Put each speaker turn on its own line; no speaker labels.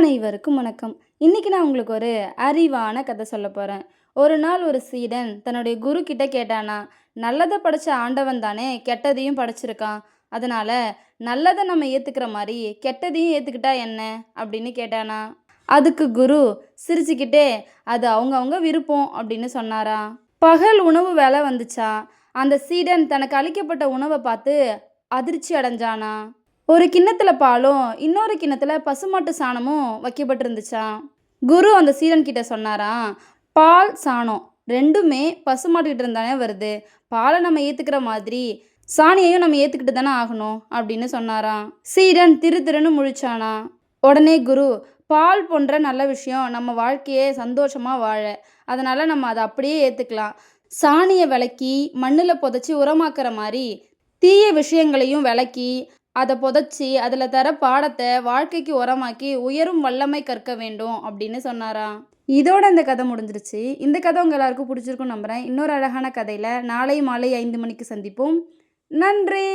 அனைவருக்கும் வணக்கம். இன்னைக்கு நான் உங்களுக்கு ஒரு அறிவான கதை சொல்ல போறேன். ஒரு நாள் ஒரு சீடன் தன்னுடைய குரு கிட்ட கேட்டானா, நல்லதை படைச்ச ஆண்டவன் தானே கெட்டதையும் படைச்சிருக்கான். அதனால நல்லதை நம்ம ஏத்துக்கிற மாதிரி கெட்டதையும் ஏத்துக்கிட்டா என்ன அப்படின்னு கேட்டானா. அதுக்கு குரு சிரிச்சுக்கிட்டே, அது அவங்கவங்க விருப்பம் அப்படின்னு சொன்னாராம். பகல் உணவு வேலை வந்துச்சா. அந்த சீடன் தனக்கு அளிக்கப்பட்ட உணவை பார்த்து அதிர்ச்சி அடைஞ்சானா. ஒரு கிண்ணத்துல பாலும் இன்னொரு கிண்ணத்துல பசுமாட்டு சாணமும் வைக்கப்பட்டிருந்துச்சாம். குரு அந்த சீடன் கிட்ட சொன்னாராம், பால் சாணம் ரெண்டுமே பசுமாட்டு கிட்ட இருந்தானே வருது. பாலை நம்ம ஏத்துக்கிற மாதிரி சாணியையும் நம்ம ஏத்துக்கிட்டு தானே ஆகணும் அப்படின்னு சொன்னாராம். சீடன் திரு திருன்னு முழிச்சானா. உடனே குரு, பால் போன்ற நல்ல விஷயம் நம்ம வாழ்க்கையே சந்தோஷமா வாழ, அதனால நம்ம அதை அப்படியே ஏத்துக்கலாம். சாணியை விளக்கி மண்ணில் புதைச்சி உரமாக்குற மாதிரி தீய விஷயங்களையும் விளக்கி அதை புதைச்சி அதில் தர பாடத்தை வாழ்க்கைக்கு உரமாக்கி உயரும் வல்லமை கற்க வேண்டும் அப்படின்னு சொன்னாராம். இதோட இந்த கதை முடிஞ்சிருச்சு. இந்த கதை உங்கள் எல்லாருக்கும் பிடிச்சிருக்குன்னு நம்புகிறேன். இன்னொரு அழகான கதையில் நாளை மாலை 5 மணிக்கு சந்திப்போம். நன்றி.